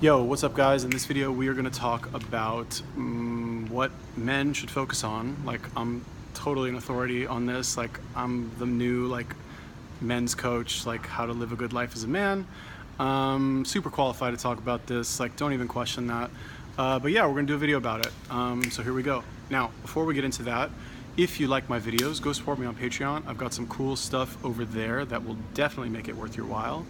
Yo, what's up guys? In this video we are going to talk about what men should focus on. Like, I'm totally an authority on this. Like, I'm the new men's coach, like how to live a good life as a man. Super qualified to talk about this, like don't even question that. But yeah, we're gonna do a video about it. So here we go. Now, before we get into that, if you like my videos, go support me on Patreon. I've got some cool stuff over there that will definitely make it worth your while.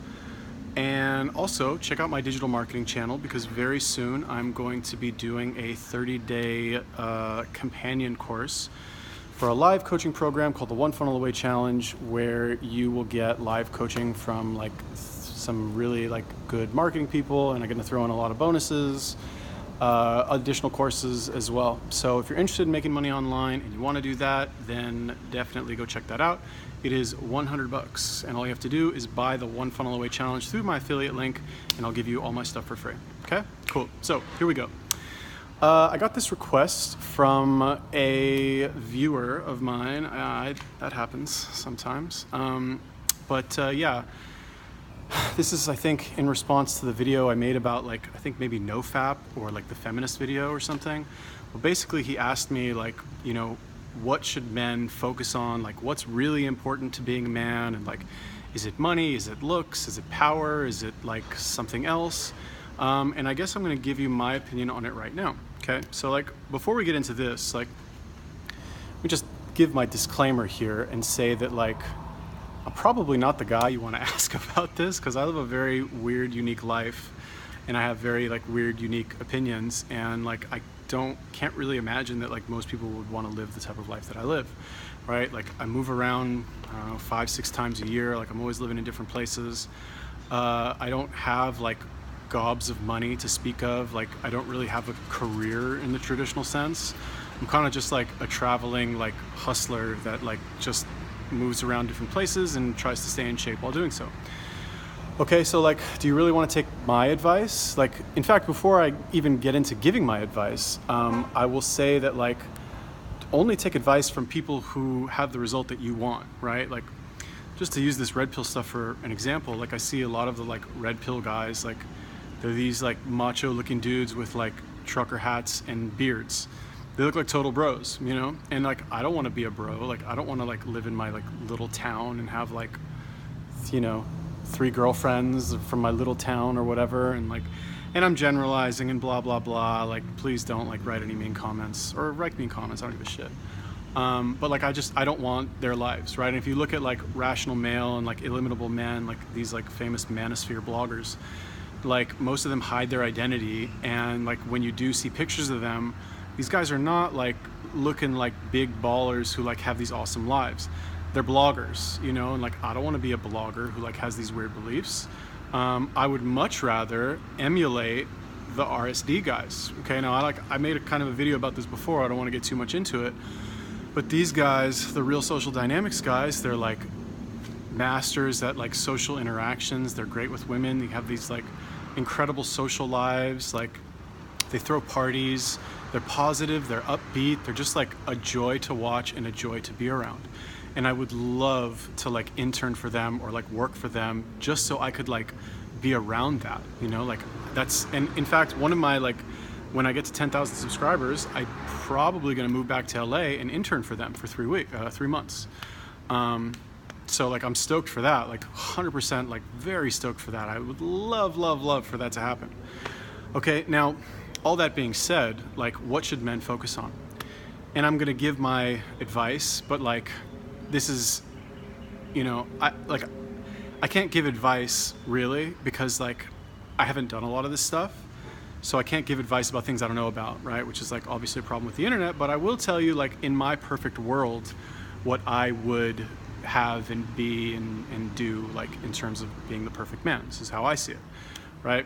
And also check out my digital marketing channel, because very soon I'm going to be doing a 30-day companion course for a live coaching program called the One Funnel Away Challenge, where you will get live coaching from some really good marketing people, and I'm going to throw in a lot of bonuses, additional courses as well. So if you're interested in making money online and you want to do that, then definitely go check that out. It is $100, and all you have to do is buy the One Funnel Away Challenge through my affiliate link, and I'll give you all my stuff for free. Okay, cool. So here we go. I got this request from a viewer of mine. That happens sometimes. Yeah, this is, I think, in response to the video I made about I think maybe NoFap, or the feminist video or something. Well, basically he asked me what should men focus on? What's really important to being a man? And is it money? Is it looks? Is it power? Is it something else? And I guess I'm going to give you my opinion on it right now. Okay, so before we get into this, let me just give my disclaimer here and say that I'm probably not the guy you want to ask about this, because I live a very weird, unique life, and I have very weird, unique opinions, and I can't really imagine that most people would want to live the type of life that I live, right? I move around 5-6 times a year. I'm always living in different places. I don't have gobs of money to speak of. I don't really have a career in the traditional sense. I'm kind of just a traveling hustler that just moves around different places and tries to stay in shape while doing so. Okay, so do you really want to take my advice? In fact, before I even get into giving my advice, I will say that only take advice from people who have the result that you want, right? Just to use this red pill stuff for an example, I see a lot of the red pill guys, they're these macho looking dudes with trucker hats and beards. They look like total bros, you know? And I don't want to be a bro. I don't want to live in my little town and have 3 girlfriends from my little town or whatever, and I'm generalizing and blah blah blah. Please don't write any mean comments, or write mean comments. I don't give a shit. But I don't want their lives, right? And if you look at Rational Male and Illimitable Men, these famous Manosphere bloggers, most of them hide their identity, and when you do see pictures of them, these guys are not looking like big ballers who have these awesome lives. They're bloggers, you know, and I don't want to be a blogger who has these weird beliefs. I would much rather emulate the RSD guys. Okay, now I made a kind of a video about this before. I don't want to get too much into it, but these guys, the Real Social Dynamics guys, they're masters at social interactions. They're great with women. They have these incredible social lives. They throw parties. They're positive. They're upbeat. They're just a joy to watch and a joy to be around. And I would love to intern for them or work for them, just so I could be around that, you know. That's, and in fact, one of my when I get to 10,000 subscribers, I'm probably going to move back to LA and intern for them for 3 months. So I'm stoked for that, 100%, very stoked for that. I would love for that to happen. Okay, now all that being said, what should men focus on? And I'm going to give my advice, but this is, you know, I can't give advice really, because I haven't done a lot of this stuff, so I can't give advice about things I don't know about, right? Which is obviously a problem with the internet. But I will tell you, in my perfect world, what I would have and be and do in terms of being the perfect man. This is how I see it, right?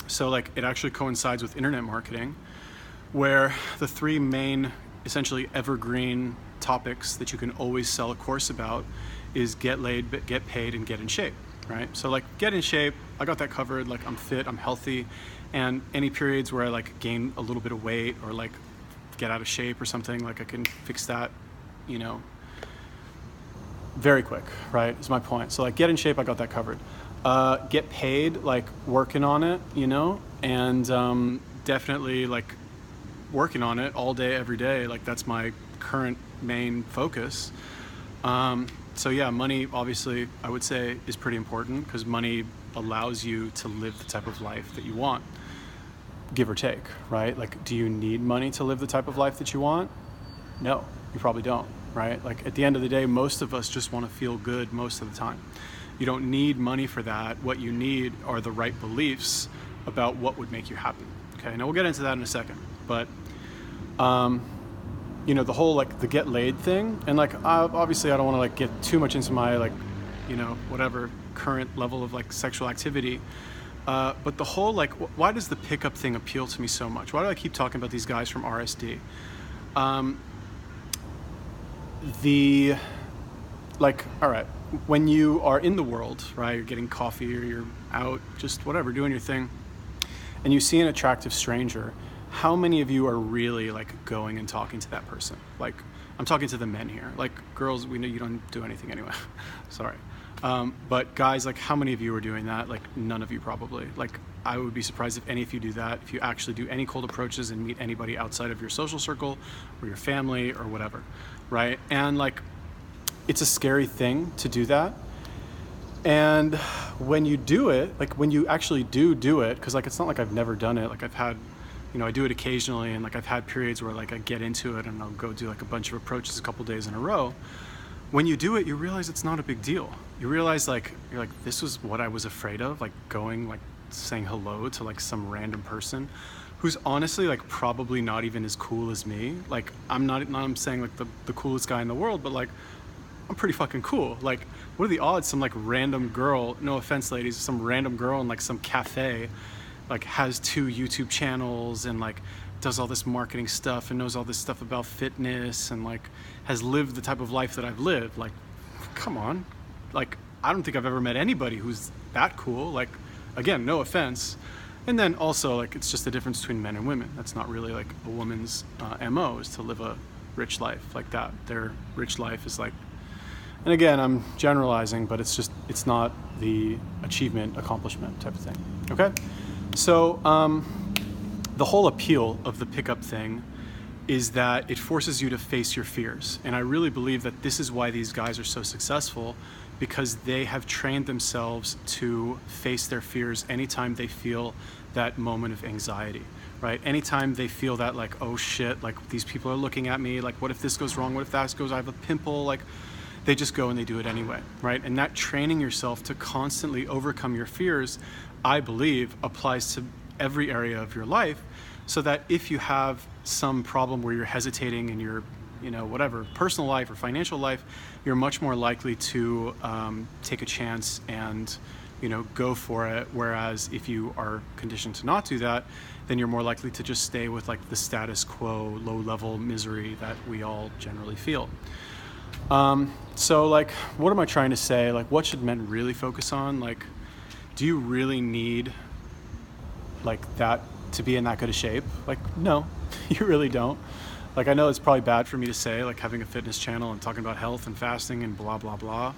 So it actually coincides with internet marketing, where the 3 main, essentially evergreen topics that you can always sell a course about is get laid, get paid, and get in shape, right? So get in shape, I got that covered. I'm fit, I'm healthy, and any periods where I gain a little bit of weight or get out of shape or something, I can fix that, you know, very quick, right? Is my point. So get in shape, I got that covered. get paid like working on it, you know, and definitely like working on it all day, every day. Like that's my current main focus. So yeah, money obviously I would say is pretty important because money allows you to live the type of life that you want, give or take, right? Like, do you need money to live the type of life that you want? No, you probably don't, right? Like at the end of the day, most of us just want to feel good most of the time. You don't need money for that. What you need are the right beliefs about what would make you happy. Okay, now we'll get into that in a second, but you know, the whole like the get laid thing, and like obviously I don't want to like get too much into my like, you know, whatever current level of like sexual activity, but the whole like why does the pickup thing appeal to me so much? Why do I keep talking about these guys from RSD? The like, all right, when you are in the world, right, you're getting coffee or you're out just whatever doing your thing, and you see an attractive stranger, how many of you are really like going and talking to that person? Like, I'm talking to the men here. Like girls, we know you don't do anything anyway. Sorry. But guys, like how many of you are doing that? Like none of you probably. Like I would be surprised if any of you do that, if you actually do any cold approaches and meet anybody outside of your social circle or your family or whatever, right? And like, it's a scary thing to do that. And when you do it, like when you actually do it, because like it's not like I've never done it. Like I've had, you know, I do it occasionally, and like I've had periods where like I get into it and I'll go do like a bunch of approaches a couple days in a row. When you do it, you realize it's not a big deal. You realize like, you're like, this was what I was afraid of, like going, like saying hello to like some random person who's honestly like probably not even as cool as me. Like I'm saying like the coolest guy in the world, but like I'm pretty fucking cool. Like what are the odds some like random girl, no offense ladies, some random girl in like some cafe like has 2 YouTube channels and like does all this marketing stuff and knows all this stuff about fitness and like has lived the type of life that I've lived. Like, come on. Like, I don't think I've ever met anybody who's that cool. Like, again, no offense. And then also like, it's just the difference between men and women. That's not really like a woman's MO is to live a rich life like that. Their rich life is like, and again, I'm generalizing, but it's just, it's not the achievement, accomplishment type of thing. Okay? So the whole appeal of the pickup thing is that it forces you to face your fears. And I really believe that this is why these guys are so successful, because they have trained themselves to face their fears anytime they feel that moment of anxiety, right? Anytime they feel that like, oh shit, like these people are looking at me, like what if this goes wrong? What if that goes, I have a pimple, like they just go and they do it anyway, right? And that training yourself to constantly overcome your fears, I believe, applies to every area of your life, so that if you have some problem where you're hesitating in your, you know, whatever, personal life or financial life, you're much more likely to take a chance and, you know, go for it. Whereas if you are conditioned to not do that, then you're more likely to just stay with like the status quo, low level misery that we all generally feel. So like, what am I trying to say? Like, what should men really focus on? Like, do you really need like that to be in that good a shape? Like, no, you really don't. Like, I know it's probably bad for me to say, like having a fitness channel and talking about health and fasting and blah, blah, blah.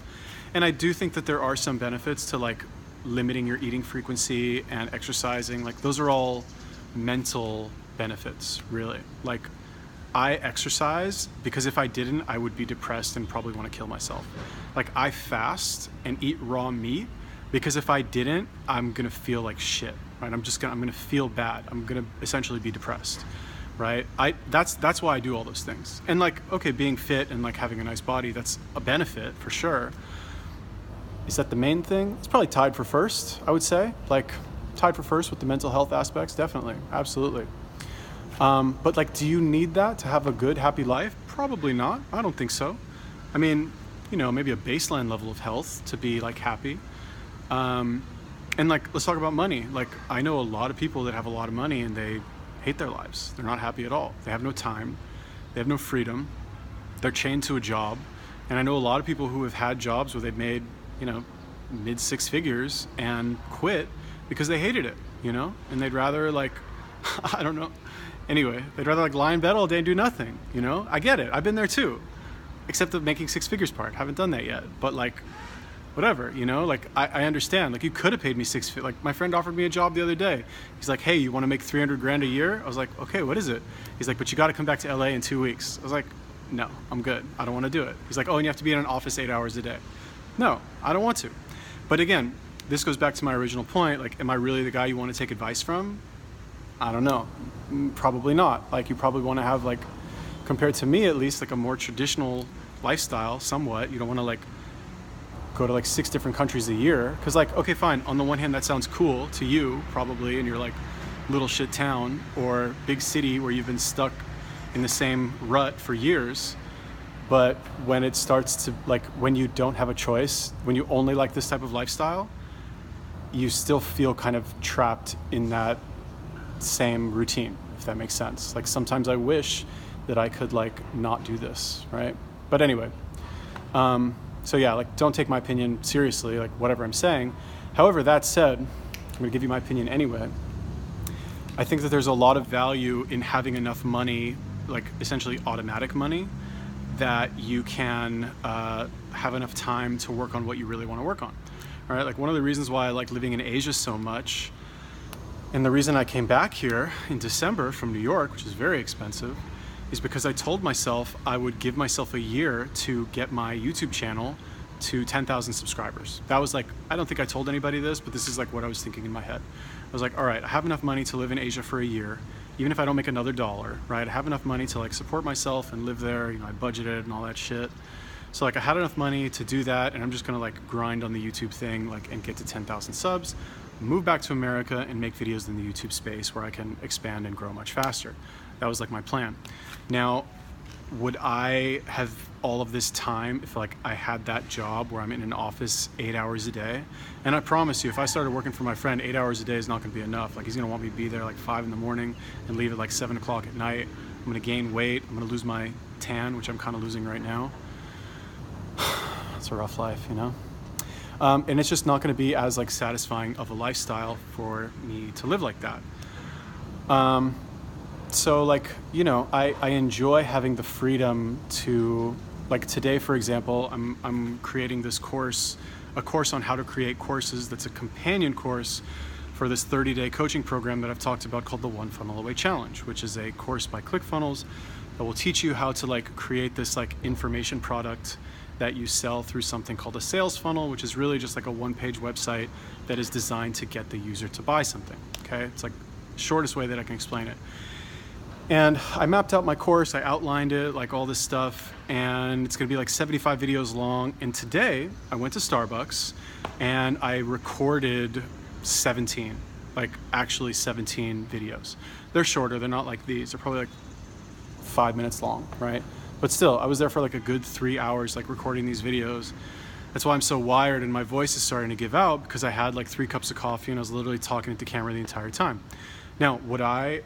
And I do think that there are some benefits to like limiting your eating frequency and exercising. Like those are all mental benefits, really. Like I exercise because if I didn't, I would be depressed and probably want to kill myself. Like I fast and eat raw meat because if I didn't, I'm gonna feel like shit, right? I'm gonna feel bad. I'm gonna essentially be depressed, right? That's why I do all those things. And like, okay, being fit and like having a nice body, that's a benefit for sure. Is that the main thing? It's probably tied for first, I would say. Like tied for first with the mental health aspects, definitely, absolutely. But like, do you need that to have a good, happy life? Probably not. I don't think so. I mean, you know, maybe a baseline level of health to be like happy. And like, let's talk about money. Like, I know a lot of people that have a lot of money and they hate their lives. They're not happy at all. They have no time. They have no freedom. They're chained to a job. And I know a lot of people who have had jobs where they've made, you know, mid 6 figures and quit because they hated it, you know? And they'd rather like, I don't know. Anyway, they'd rather like lie in bed all day and do nothing, you know? I get it. I've been there too. Except the making 6 figures part. Haven't done that yet. But like, whatever, you know, like I understand, like you could have paid me like my friend offered me a job the other day. He's like, hey, you want to make 300 grand a year? I was like, okay, what is it? He's like, but you got to come back to LA in 2 weeks. I was like, no, I'm good. I don't want to do it. He's like, oh, and you have to be in an office 8 hours a day. No, I don't want to. But again, this goes back to my original point. Like, am I really the guy you want to take advice from? I don't know. Probably not. Like, you probably want to have, like, compared to me at least, like a more traditional lifestyle somewhat. You don't want to like go to like 6 different countries a year, because like, okay, fine, on the one hand that sounds cool to you probably in your like little shit town or big city where you've been stuck in the same rut for years. But when it starts to like, when you don't have a choice, when you only like this type of lifestyle, you still feel kind of trapped in that same routine, if that makes sense. Like sometimes I wish that I could like not do this, right? But anyway, so yeah, like don't take my opinion seriously, like whatever I'm saying. However, that said, I'm gonna give you my opinion anyway. I think that there's a lot of value in having enough money, like essentially automatic money, that you can have enough time to work on what you really wanna work on. All right, like one of the reasons why I like living in Asia so much, and the reason I came back here in December from New York, which is very expensive, is because I told myself I would give myself a year to get my YouTube channel to 10,000 subscribers. That was like, I don't think I told anybody this, but this is like what I was thinking in my head. I was like, all right, I have enough money to live in Asia for a year, even if I don't make another dollar, right? I have enough money to like support myself and live there, you know, I budgeted and all that shit. So like I had enough money to do that, and I'm just gonna like grind on the YouTube thing, like, and get to 10,000 subs, move back to America and make videos in the YouTube space where I can expand and grow much faster. That was like my plan. Now, would I have all of this time if like I had that job where I'm in an office 8 hours a day? And I promise you, if I started working for my friend, 8 hours a day is not gonna be enough. Like he's gonna want me to be there like 5 in the morning and leave at like 7 o'clock at night. I'm gonna gain weight, I'm gonna lose my tan, which I'm kind of losing right now. It's a rough life, you know? And it's just not gonna be as like satisfying of a lifestyle for me to live like that. So like, you know, I enjoy having the freedom to, like today, for example, I'm creating this course, a course on how to create courses that's a companion course for this 30-day coaching program that I've talked about called the One Funnel Away Challenge, which is a course by ClickFunnels that will teach you how to like create this like information product that you sell through something called a sales funnel, which is really just like a one-page website that is designed to get the user to buy something, okay? It's like the shortest way that I can explain it. And I mapped out my course, I outlined it, like all this stuff, and it's gonna be like 75 videos long. And today I went to Starbucks and I recorded 17, like actually 17 videos. They're shorter, they're not like these, they're probably like 5 minutes long, right? But still, I was there for like a good 3 hours, like recording these videos. That's why I'm so wired and my voice is starting to give out, because I had like 3 cups of coffee and I was literally talking at the camera the entire time. Now, would I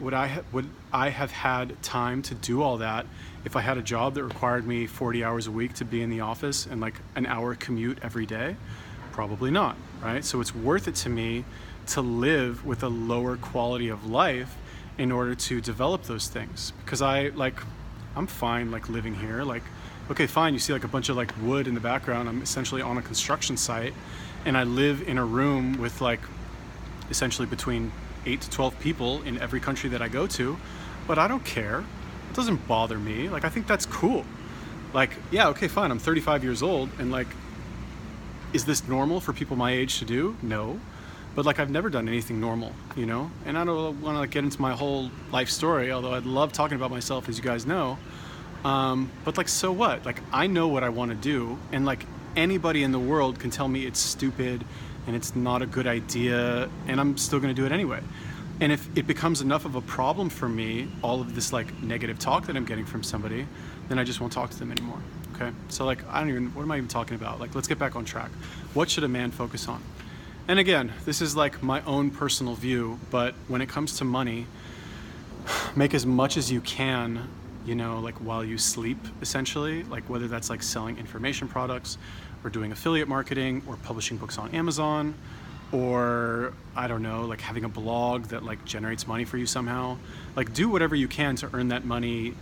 have had time to do all that if I had a job that required me 40 hours a week to be in the office and like an hour commute every day? Probably not, right? So it's worth it to me to live with a lower quality of life in order to develop those things, because I'm fine like living here. Like, okay, fine, you see like a bunch of like wood in the background. I'm essentially on a construction site and I live in a room with like essentially between 8 to 12 people in every country that I go to, but I don't care. It doesn't bother me. Like, I think that's cool. Like, yeah, okay, fine, I'm 35 years old, and like, is this normal for people my age to do? No. But like, I've never done anything normal, you know? And I don't want to like get into my whole life story, although I'd love talking about myself, as you guys know. But like, so what? Like, I know what I want to do, and like, anybody in the world can tell me it's stupid and it's not a good idea, and I'm still gonna do it anyway. And if it becomes enough of a problem for me, all of this like negative talk that I'm getting from somebody, then I just won't talk to them anymore, okay? So like, what am I even talking about? Like, let's get back on track. What should a man focus on? And again, this is like my own personal view, but when it comes to money, make as much as you can, you know, like while you sleep, essentially, like whether that's like selling information products or doing affiliate marketing or publishing books on Amazon, or I don't know, like having a blog that like generates money for you somehow. Like, do whatever you can to earn that money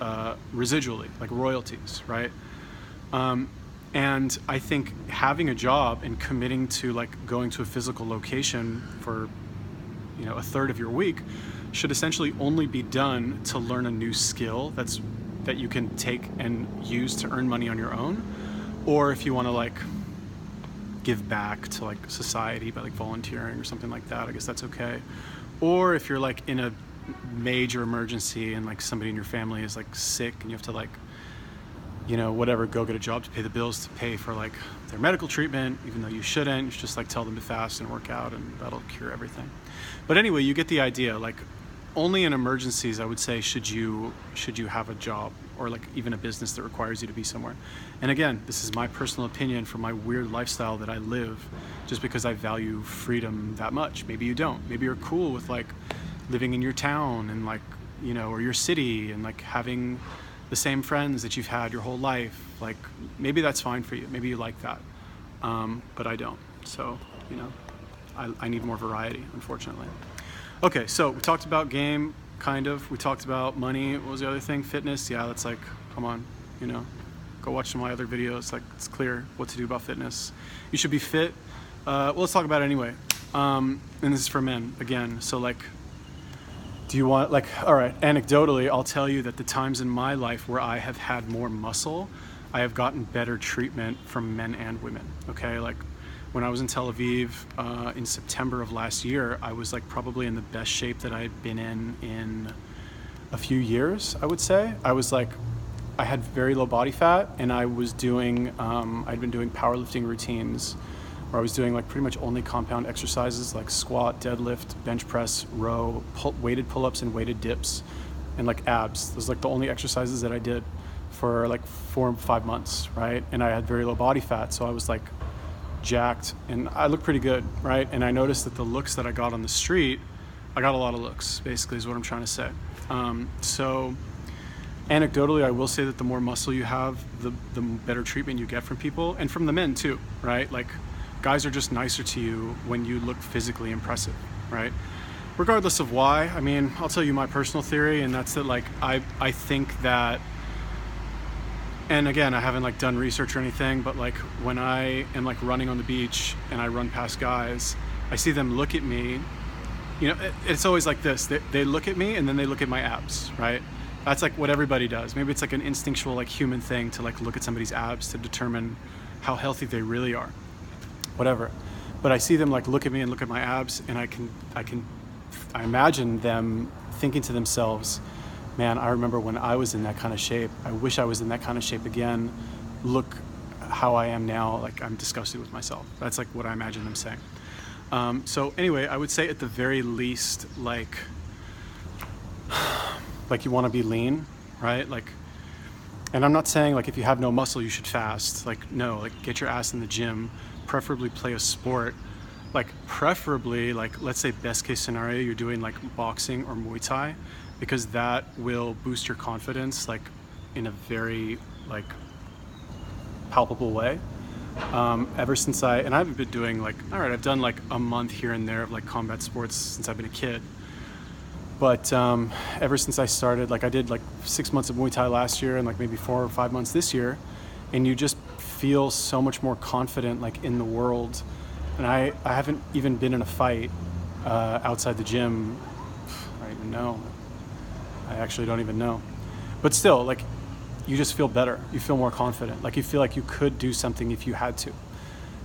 residually, like royalties, right? And I think having a job and committing to like going to a physical location for, you know, a third of your week should essentially only be done to learn a new skill that you can take and use to earn money on your own. Or if you want to like give back to like society by like volunteering or something like that, I guess that's okay. Or if you're like in a major emergency and like somebody in your family is like sick and you have to like, you know, whatever, go get a job to pay the bills, to pay for like their medical treatment, even though you shouldn't. You should just like tell them to fast and work out and that'll cure everything. But anyway, you get the idea. Like only in emergencies, I would say, should you have a job or like even a business that requires you to be somewhere. And again, this is my personal opinion for my weird lifestyle that I live, just because I value freedom that much. Maybe you don't. Maybe you're cool with like living in your town and like, you know, or your city and like having the same friends that you've had your whole life. Like maybe that's fine for you. Maybe you like that. But I don't. So, you know, I need more variety, unfortunately. Okay, so we talked about game, kind of. We talked about money. What was the other thing? Fitness. Yeah, that's like, come on, you know, go watch some of my other videos. Like, it's clear what to do about fitness. You should be fit. Well, let's talk about it anyway. And this is for men, again. So like, do you want, like, all right, anecdotally, I'll tell you that the times in my life where I have had more muscle, I have gotten better treatment from men and women, okay? Like, when I was in Tel Aviv in September of last year, I was like probably in the best shape that I had been in a few years, I would say. I was like, I had very low body fat and I was doing, I'd been doing powerlifting routines where I was doing like pretty much only compound exercises like squat, deadlift, bench press, row, weighted pull-ups and weighted dips, and like abs. Those are like the only exercises that I did for like 4 or 5 months, right? And I had very low body fat, so I was like jacked and I looked pretty good, right? And I noticed that the looks that I got on the street, I got a lot of looks, basically is what I'm trying to say. So anecdotally, I will say that the more muscle you have, the better treatment you get from people and from the men too, right? Like, guys are just nicer to you when you look physically impressive, right? Regardless of why. I mean, I'll tell you my personal theory, and that's that like I think that, and again, I haven't like done research or anything, but like when I am like running on the beach and I run past guys, I see them look at me, you know, it's always like this. They look at me and then they look at my abs, right? That's like what everybody does. Maybe it's like an instinctual like human thing to like look at somebody's abs to determine how healthy they really are. Whatever. But I see them like look at me and look at my abs, and I imagine them thinking to themselves, man, I remember when I was in that kind of shape. I wish I was in that kind of shape again. Look how I am now. Like, I'm disgusted with myself. That's like what I imagine them saying. So anyway, I would say at the very least, like you want to be lean, right? Like, and I'm not saying like if you have no muscle, you should fast. Like, no, like get your ass in the gym, preferably play a sport. Like preferably, like let's say best case scenario, you're doing like boxing or Muay Thai, because that will boost your confidence like in a very like palpable way. Ever since and I've been doing like, all right, I've done like a month here and there of like combat sports since I've been a kid. But ever since I started, like I did like 6 months of Muay Thai last year and like maybe 4 or 5 months this year, and you just feel so much more confident like in the world. And I haven't even been in a fight outside the gym. I don't even know. I actually don't even know. But still, like, you just feel better. You feel more confident. Like, you feel like you could do something if you had to.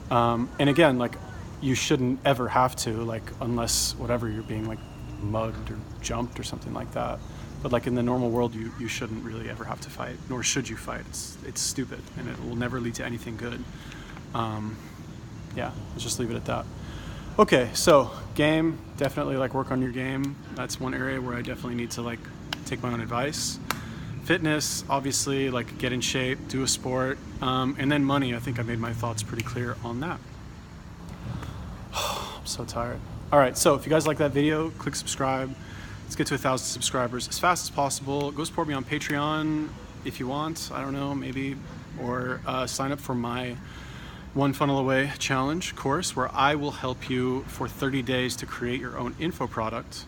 And again, like, you shouldn't ever have to, like, unless whatever, you're being like mugged or jumped or something like that. But like in the normal world, you shouldn't really ever have to fight, nor should you fight. It's stupid, and it will never lead to anything good. Yeah, let's just leave it at that. Okay, so game, definitely like work on your game. That's one area where I definitely need to like take my own advice. Fitness, obviously, like get in shape, do a sport, and then money. I think I made my thoughts pretty clear on that. I'm so tired. All right, so if you guys like that video, click subscribe. Let's get to 1,000 subscribers as fast as possible. Go support me on Patreon if you want, I don't know, maybe, or sign up for my One Funnel Away challenge course, where I will help you for 30 days to create your own info product,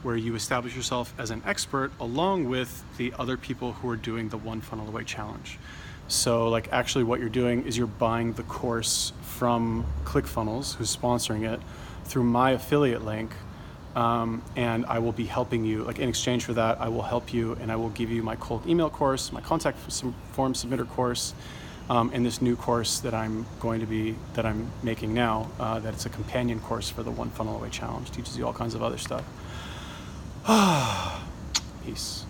where you establish yourself as an expert along with the other people who are doing the One Funnel Away challenge. So like actually what you're doing is you're buying the course from ClickFunnels, who's sponsoring it, through my affiliate link. And I will be helping you, like in exchange for that, I will help you and I will give you my cold email course, my contact form submitter course, and this new course that I'm making now, that it's a companion course for the One Funnel Away Challenge, teaches you all kinds of other stuff. Peace.